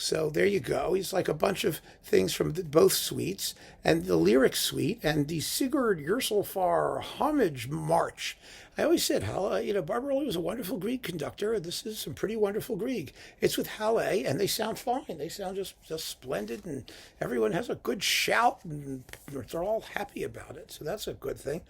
So there you go. He's like a bunch of things from both suites, and the lyric suite, and the Sigurd Yerselfar homage march. I always said, Halle, Barbirolli was a wonderful Grieg conductor, and this is some pretty wonderful Grieg. It's with Halle, and they sound fine. They sound just splendid, and everyone has a good shout, and they're all happy about it. So that's a good thing.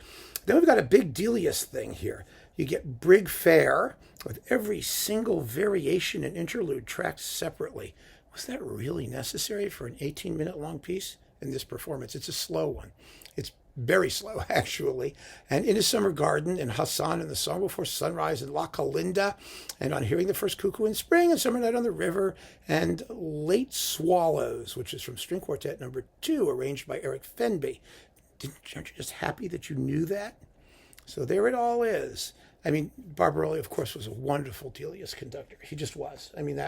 Then we've got a big Delius thing here. You get Brig Fair with every single variation and interlude tracked separately. Was that really necessary for an 18-minute long piece in this performance? It's a slow one. It's very slow, actually. And In a Summer Garden, and Hassan, and The Song Before Sunrise, and La Calinda, and On Hearing the First Cuckoo in Spring, and Summer Night on the River, and Late Swallows, which is from String Quartet number 2, arranged by Eric Fenby. Aren't you just happy that you knew that? So there it all is. I mean, Barbirolli, of course, was a wonderful Delius conductor. He just was. I mean,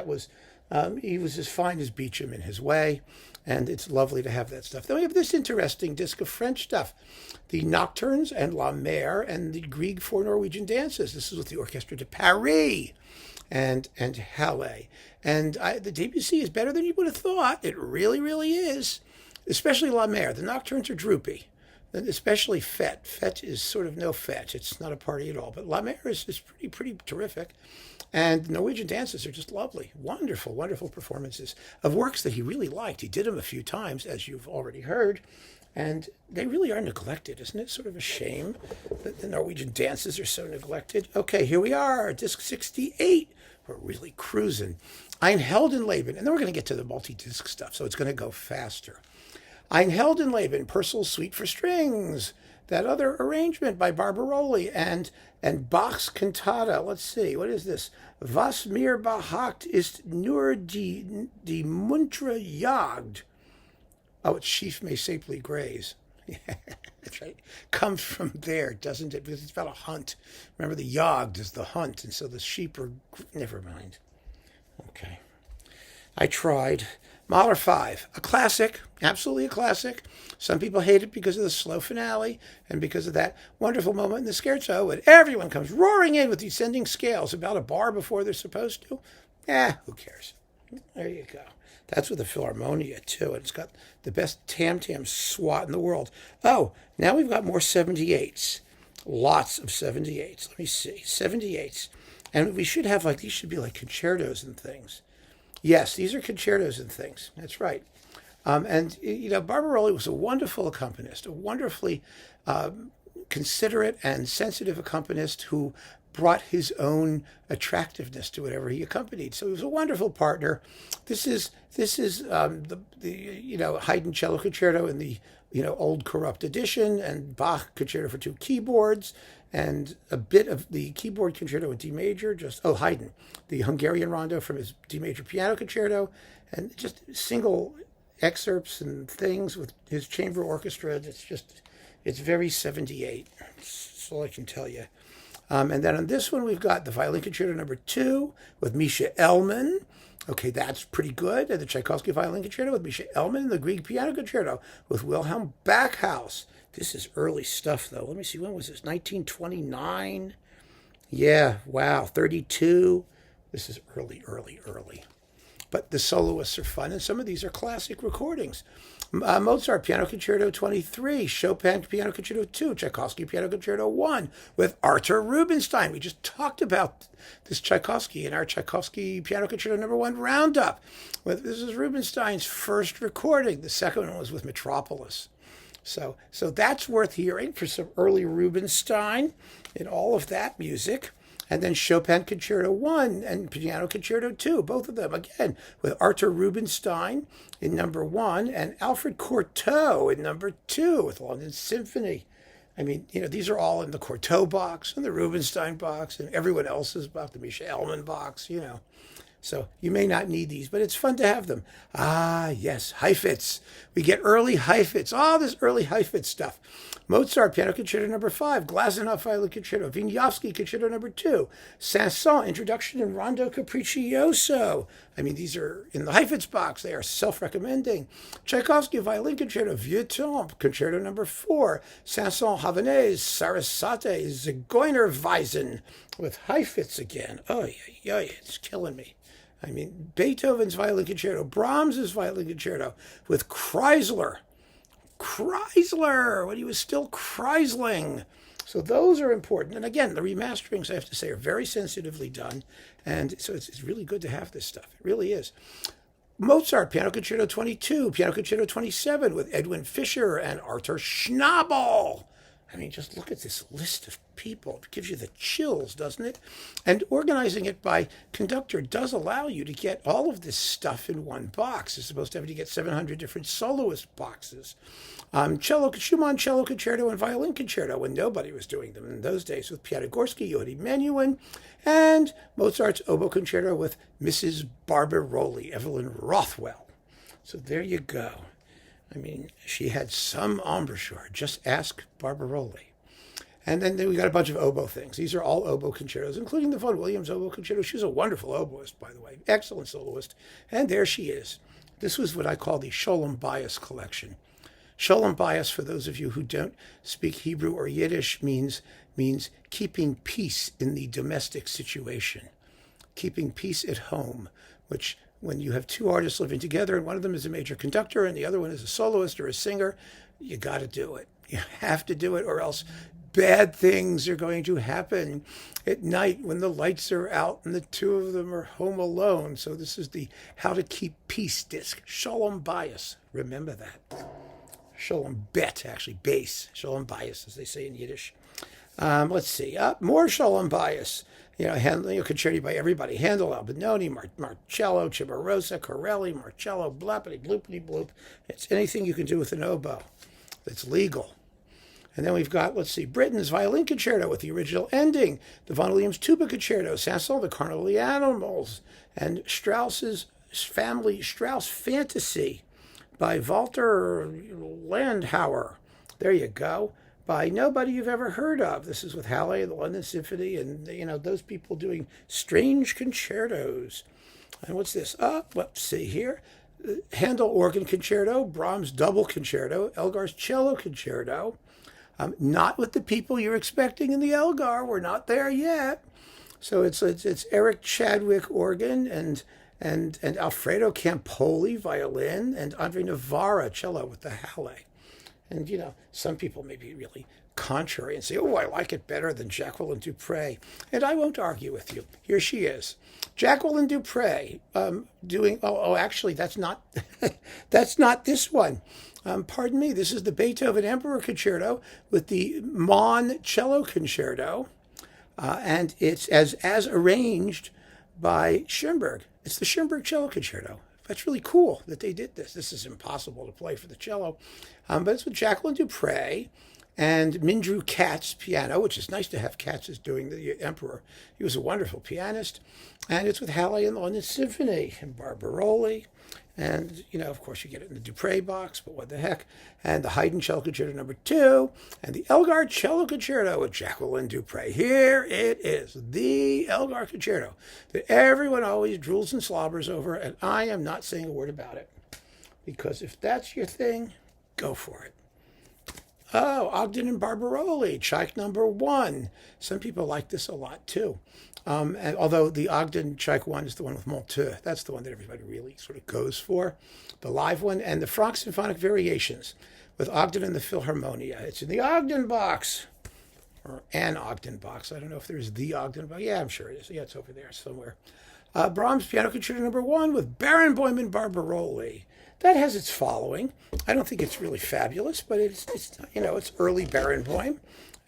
he was as fine as Beecham in his way, and it's lovely to have that stuff. Then we have this interesting disc of French stuff, the Nocturnes and La Mer and the Grieg for Norwegian Dances. This is with the Orchestra de Paris and Halle. And the Debussy is better than you would have thought. It really, really is, especially La Mer. The Nocturnes are droopy. And especially Fête. Fête is sort of no fête. It's not a party at all. But La Mer is pretty terrific. And Norwegian Dances are just lovely. Wonderful, wonderful performances of works that he really liked. He did them a few times, as you've already heard. And they really are neglected. Isn't it sort of a shame that the Norwegian Dances are so neglected? Okay, here we are, disc 68. We're really cruising. Ein Heldenleben. And then we're going to get to the multi-disc stuff, so it's going to go faster. Ein Heldenleben, Purcell's Suite for Strings, that other arrangement by Barbirolli, and Bach's Cantata. Let's see, what is this? Was mir behagt ist nur die muntre Jagd. Oh, it's Sheaf may safely graze. Yeah, that's right. Comes from there, doesn't it? Because it's about a hunt. Remember, the Jagd is the hunt, and so the sheep are... Never mind. Okay. I tried. Mahler 5, a classic, absolutely a classic. Some people hate it because of the slow finale and because of that wonderful moment in the scherzo when everyone comes roaring in with descending scales about a bar before they're supposed to. Who cares? There you go. That's with the Philharmonia, too, and it's got the best tam-tam swat in the world. Oh, now we've got more 78s. Lots of 78s. Let me see. 78s. And we should have, these should be like concertos and things. Yes, these are concertos and things. That's right. Barbirolli was a wonderful accompanist, a wonderfully considerate and sensitive accompanist who brought his own attractiveness to whatever he accompanied. So he was a wonderful partner. This is the Haydn cello concerto in the old corrupt edition, and Bach concerto for 2 keyboards, and a bit of the keyboard concerto in D major, Haydn, the Hungarian rondo from his D major piano concerto, and just single excerpts and things with his chamber orchestra. It's very 78. That's all I can tell you. And then on this one, we've got the Violin Concerto number 2 with Misha Elman. Okay, that's pretty good. And the Tchaikovsky Violin Concerto with Misha Elman, and the Grieg Piano Concerto with Wilhelm Backhaus. This is early stuff, though. Let me see, when was this? 1929? Yeah, wow, 32. This is early. But the soloists are fun, and some of these are classic recordings. Mozart Piano Concerto 23, Chopin Piano Concerto 2, Tchaikovsky Piano Concerto 1 with Arthur Rubinstein. We just talked about this Tchaikovsky in our Tchaikovsky Piano Concerto number 1 roundup. This is Rubinstein's first recording. The second one was with Metropolis. So that's worth hearing for some early Rubinstein and all of that music. And then Chopin Concerto 1 and Piano Concerto 2, both of them, again, with Arthur Rubinstein in number 1 and Alfred Cortot in number 2 with London Symphony. I mean, these are all in the Cortot box and the Rubinstein box and everyone else's box, the Misha Elman box, So you may not need these, but it's fun to have them. Ah, yes, Heifetz. We get early Heifetz, all this early Heifetz stuff. Mozart, Piano Concerto number 5, Glazunov Violin Concerto, Wieniawski Concerto number 2, Saint-Saëns, Introduction and Rondo Capriccioso. I mean, these are in the Heifetz box. They are self-recommending. Tchaikovsky Violin Concerto, Vieux Temps, Concerto number 4, Saint-Saëns Havanaise, Sarasate, Zigeunerweisen, with Heifetz again. Oh, yeah, it's killing me. I mean, Beethoven's Violin Concerto, Brahms's Violin Concerto with Chrysler, when he was still Chrysling. So those are important. And again, the remasterings, I have to say, are very sensitively done. And so it's really good to have this stuff. It really is. Mozart, Piano Concerto 22, Piano Concerto 27 with Edwin Fischer and Arthur Schnabel. I mean, just look at this list of people. It gives you the chills, doesn't it? And organizing it by conductor does allow you to get all of this stuff in one box, as opposed to having to get 700 different soloist boxes. Schumann Cello Concerto and Violin Concerto, when nobody was doing them in those days, with Piatigorsky, Yehudi Menuhin, and Mozart's Oboe Concerto with Mrs. Barbirolli, Evelyn Rothwell. So there you go. I mean, she had some embouchure. Just ask Barbirolli. And then we got a bunch of oboe things. These are all oboe concertos, including the Vaughan Williams Oboe Concerto. She's a wonderful oboist, by the way. Excellent soloist. And there she is. This was what I call the Sholem Bayis collection. Sholem Bayis, for those of you who don't speak Hebrew or Yiddish, means keeping peace in the domestic situation. Keeping peace at home, which when you have two artists living together and one of them is a major conductor and the other one is a soloist or a singer, you got to do it. You have to do it, or else bad things are going to happen at night when the lights are out and the two of them are home alone. So this is the How to Keep Peace disc. Sholem Bayis. Remember that. Sholem Bet, actually, bass. Sholem Bayis, as they say in Yiddish. Let's see. More Sholem Bayis. Concerti by everybody. Handel, Albinoni, Marcello, Cimarosa, Corelli, Marcello, blappity, bloopity, bloop. It's anything you can do with an oboe that's legal. And then we've got, Britten's Violin Concerto with the original ending, the Vaughan Williams Tuba Concerto, Saint-Saëns, the Carnival of the Animals, and Strauss's Strauss Fantasy by Walter Landauer. There you go. By nobody you've ever heard of. This is with Halle, the London Symphony, and those people doing strange concertos. And what's this? Let's see here. Handel Organ Concerto, Brahms Double Concerto, Elgar's Cello Concerto. Not with the people you're expecting in the Elgar. We're not there yet. So it's Eric Chadwick organ and Alfredo Campoli violin and Andre Navarra cello with the Halle. And, some people may be really contrary and say, oh, I like it better than Jacqueline Dupre. And I won't argue with you. Here she is. Jacqueline Dupre actually, that's not, that's not this one. Pardon me. This is the Beethoven Emperor Concerto with the Mon Cello Concerto. And it's as arranged by Schoenberg. It's the Schoenberg Cello Concerto. That's really cool that they did this. This is impossible to play for the cello. But it's with Jacqueline Dupre and Mindrew Katz piano, which is nice to have Katz as doing the Emperor. He was a wonderful pianist. And it's with Halle and the London Symphony and Barbirolli. And, of course, you get it in the Dupre box, but what the heck. And the Haydn Cello Concerto No. 2 and the Elgar Cello Concerto with Jacqueline Dupre. Here it is, the Elgar Concerto that everyone always drools and slobbers over, and I am not saying a word about it. Because if that's your thing, go for it. Oh, Ogden and Barbirolli, Tchaik No. 1. Some people like this a lot, too. And although the Ogden Tchaik 1 is the one with Monteux. That's the one that everybody really sort of goes for, the live one. And the Franck Symphonic Variations with Ogden and the Philharmonia. It's in the Ogden box, or an Ogden box. I don't know if there's the Ogden box. Yeah, I'm sure it is. Yeah, it's over there somewhere. Brahms Piano Concerto No. 1 with Barenboim and Barbirolli. That has its following. I don't think it's really fabulous, but it's early Barenboim.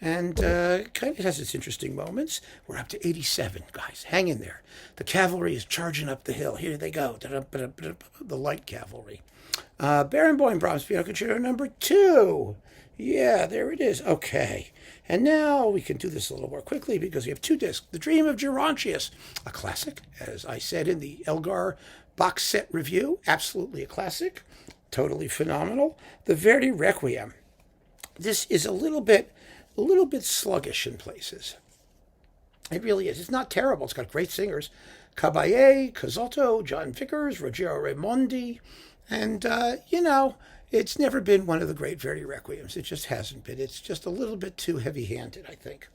And kind of has its interesting moments. We're up to 87, guys. Hang in there. The cavalry is charging up the hill. Here they go. The light cavalry. Barenboim, Brahms Piano Concerto No. 2. Yeah, there it is. Okay. And now we can do this a little more quickly because we have two discs. The Dream of Gerontius, a classic, as I said in the Elgar box set review. Absolutely a classic. Totally phenomenal. The Verdi Requiem. This is a little bit sluggish in places. It really is. It's not terrible. It's got great singers. Caballé, Cozzotto, John Vickers, Rogero Raimondi. And, it's never been one of the great Verdi Requiems. It just hasn't been. It's just a little bit too heavy-handed, I think.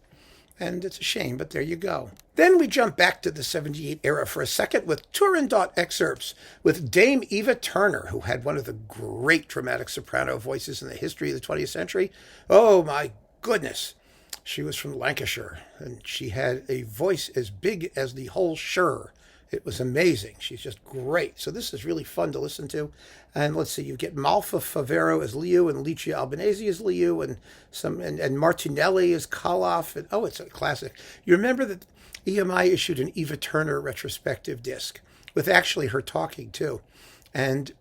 And it's a shame, but there you go. Then we jump back to the 78 era for a second with Turandot excerpts with Dame Eva Turner, who had one of the great dramatic soprano voices in the history of the 20th century. Oh my goodness. She was from Lancashire, and she had a voice as big as the whole Shire. It was amazing. She's just great. So this is really fun to listen to. And let's see, you get Malfa Favero as Liu and Licia Albanese as Liu and Martinelli as Koloff. And oh, it's a classic. You remember that EMI issued an Eva Turner retrospective disc with actually her talking too. And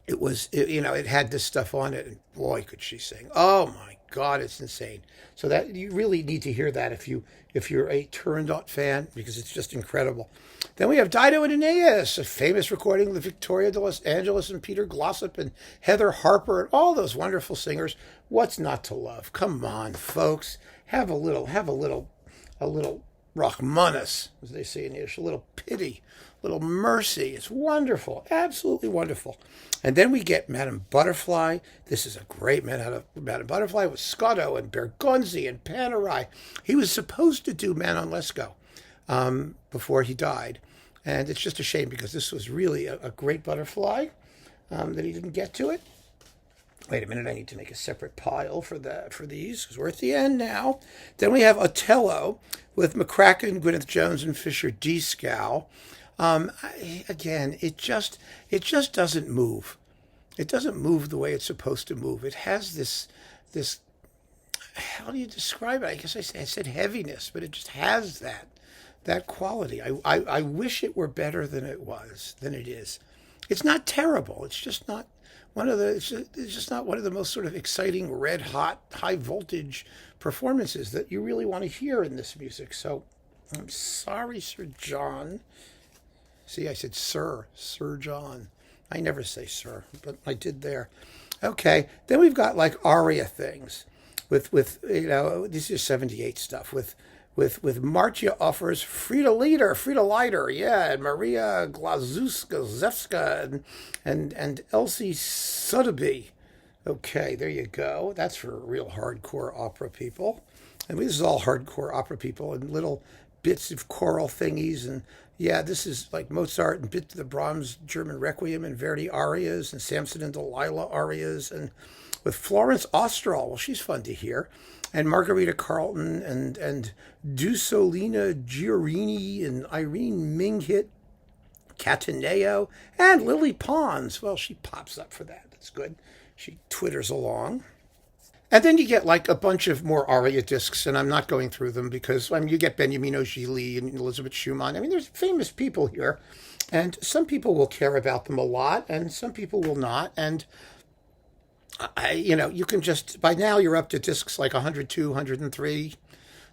it had this stuff on it, and boy, could she sing. Oh my God, it's insane. So that you really need to hear that if you're a Turandot fan, because it's just incredible. Then we have Dido and Aeneas, a famous recording of the Victoria de Los Angeles and Peter Glossop and Heather Harper and all those wonderful singers. What's not to love? Come on, folks. Have a little Rachmanis, as they say in Yiddish, a little pity, a little mercy. It's wonderful, absolutely wonderful. And then we get Madame Butterfly. This is a great Madame Butterfly with Scotto and Bergonzi and Panerai. He was supposed to do Manon Lescaut before he died. And it's just a shame because this was really a great butterfly that he didn't get to it. Wait a minute, I need to make a separate pile for these because we're at the end now. Then we have Otello with McCracken, Gwyneth Jones, and Fisher Dieskau. Again, it just doesn't move. It doesn't move the way it's supposed to move. It has this how do you describe it? I guess I said heaviness, but it just has that quality. I wish it were better than it is. It's not terrible. It's just not it's just not one of the most sort of exciting, red hot, high voltage performances that you really want to hear in this music. So I'm sorry, Sir John. See, I said Sir John. I never say Sir, but I did there. Okay, then we've got like aria things with this is 78 stuff with Marcia offers Frida Leiter, yeah, and Maria Glazewska and Elsie Sotheby. Okay, there you go. That's for real hardcore opera people. And this is all hardcore opera people and little bits of choral thingies. And yeah, this is like Mozart and bits of the Brahms German Requiem and Verdi arias and Samson and Delilah arias. And with Florence Austral, well, she's fun to hear. And Margarita Carlton and Dusolina Giorini and Irene Minghit, Cataneo, and Lily Pons. Well, she pops up for that. That's good. She twitters along. And then you get like a bunch of more aria discs, and I'm not going through them because you get Beniamino Gigli and Elizabeth Schumann. I mean, there's famous people here, and some people will care about them a lot, and some people will not. And you can just, by now you're up to discs like 102, 103,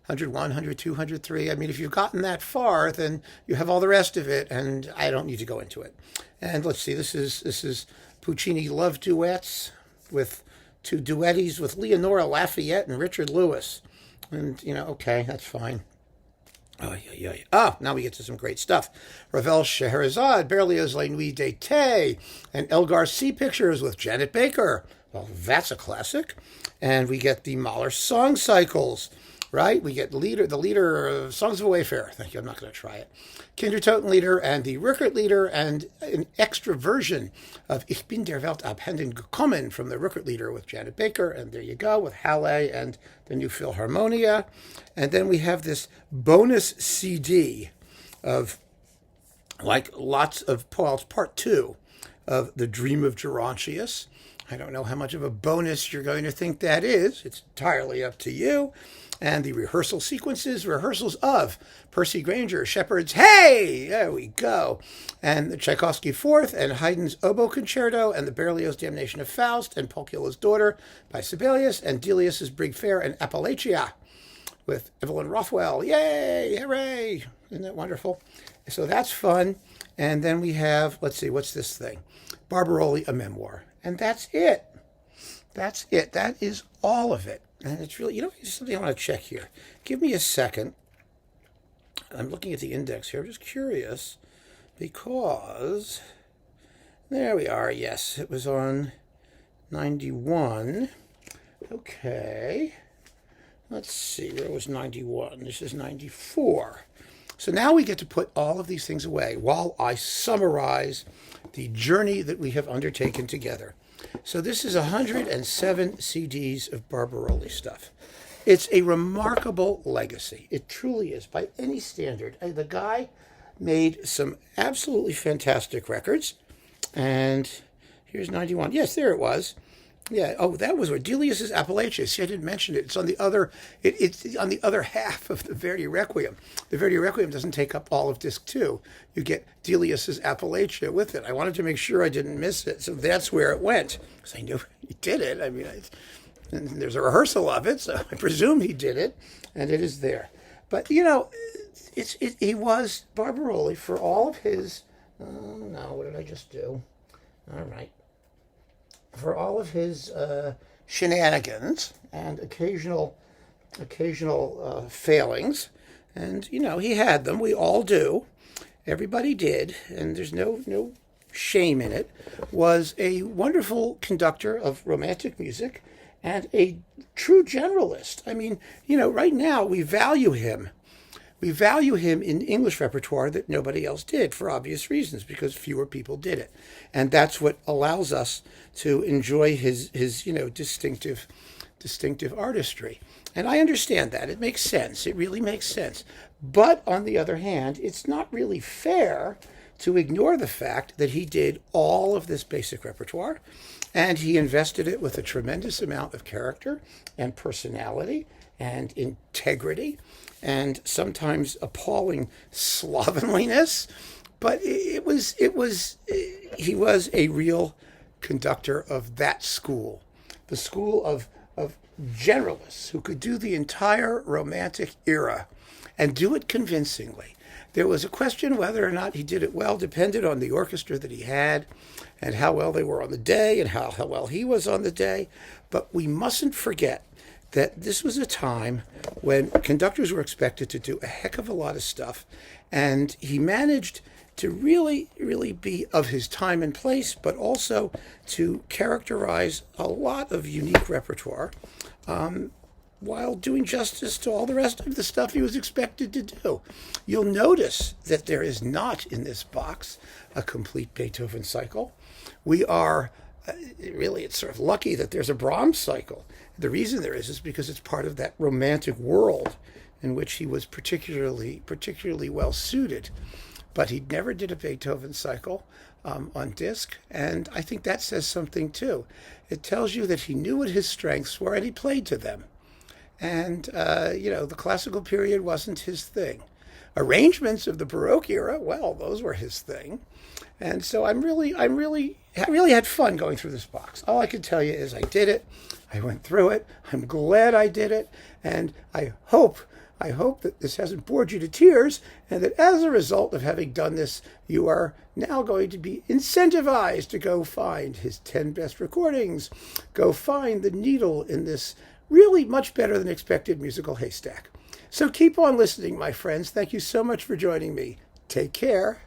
101, 102, 103. I mean, if you've gotten that far, then you have all the rest of it, and I don't need to go into it. And let's see, this is Puccini Love Duets with two duetties with Leonora Lafayette and Richard Lewis. And, okay, that's fine. Oh, yeah. Ah, now we get to some great stuff. Ravel Scheherazade, Berlioz Les Nuits d'été, and Elgar Sea Pictures with Janet Baker. Well, that's a classic. And we get the Mahler Song Cycles, right? We get the leader of Songs of a Wayfarer. Thank you, I'm not going to try it. Kindertotenlieder and the Rückertlieder and an extra version of Ich bin der Welt abhanden gekommen from the Rückertlieder with Janet Baker. And there you go, with Halle and the New Philharmonia. And then we have this bonus CD of like lots of part 2 of The Dream of Gerontius. I don't know how much of a bonus you're going to think that is. It's entirely up to you. And the rehearsals of Percy Granger, Shepard's Hey! There we go. And the Tchaikovsky Fourth, and Haydn's Oboe Concerto, and the Berlioz Damnation of Faust, and Polkila's Daughter by Sibelius, and Delius's Brig Fair and Appalachia with Evelyn Rothwell. Yay! Hooray! Isn't that wonderful? So that's fun. And then we have, let's see, what's this thing? Barbirolli, a memoir. And that's it. That's it. That is all of it. And it's really, there's something I want to check here. Give me a second. I'm looking at the index here. I'm just curious because there we are. Yes, it was on 91. Okay. let's see, where was 91? This is 94. So now we get to put all of these things away while I summarize the journey that we have undertaken together. So this is 107 CDs of Barbirolli stuff. It's a remarkable legacy. It truly is, by any standard. The guy made some absolutely fantastic records. And here's 91. Yes, there it was. Yeah. Oh, that was where Delius's Appalachia. See, I didn't mention it. It's on the other. It's on the other half of the Verdi Requiem. The Verdi Requiem doesn't take up all of disc 2. You get Delius's Appalachia with it. I wanted to make sure I didn't miss it, so that's where it went. Because I knew he did it. I mean, and there's a rehearsal of it, so I presume he did it, and it is there. But you know, he was Barbirolli for all of his. Oh no! What did I just do? All right. For all of his shenanigans and occasional failings, and you know he had them. We all do. Everybody did, and there's no shame in it. Was a wonderful conductor of romantic music and a true generalist. I mean, you know, right now we value him. We value him in English repertoire that nobody else did for obvious reasons, because fewer people did it. And that's what allows us to enjoy his you know, distinctive artistry. And I understand that. It makes sense. It really makes sense. But on the other hand, it's not really fair to ignore the fact that he did all of this basic repertoire, and he invested it with a tremendous amount of character and personality and integrity, and sometimes appalling slovenliness. But he was a real conductor of that school, the school of generalists who could do the entire Romantic era and do it convincingly. There was a question whether or not he did it well, depended on the orchestra that he had and how well they were on the day and how well he was on the day. But we mustn't forget that this was a time when conductors were expected to do a heck of a lot of stuff, and he managed to really be of his time and place, but also to characterize a lot of unique repertoire while doing justice to all the rest of the stuff he was expected to do. You'll notice that there is not in this box a complete Beethoven cycle. We are really, it's sort of lucky that there's a Brahms cycle. The reason there is because it's part of that romantic world in which he was particularly well suited. But he never did a Beethoven cycle on disc, and I think that says something too. It tells you that he knew what his strengths were and he played to them. And you know, the classical period wasn't his thing. Arrangements of the Baroque era, well, those were his thing. And so I really had fun going through this box. All I can tell you is I did it. I went through it. I'm glad I did it. And I hope that this hasn't bored you to tears, and that as a result of having done this, you are now going to be incentivized to go find his 10 best recordings. Go find the needle in this really much better than expected musical haystack. So keep on listening, my friends. Thank you so much for joining me. Take care.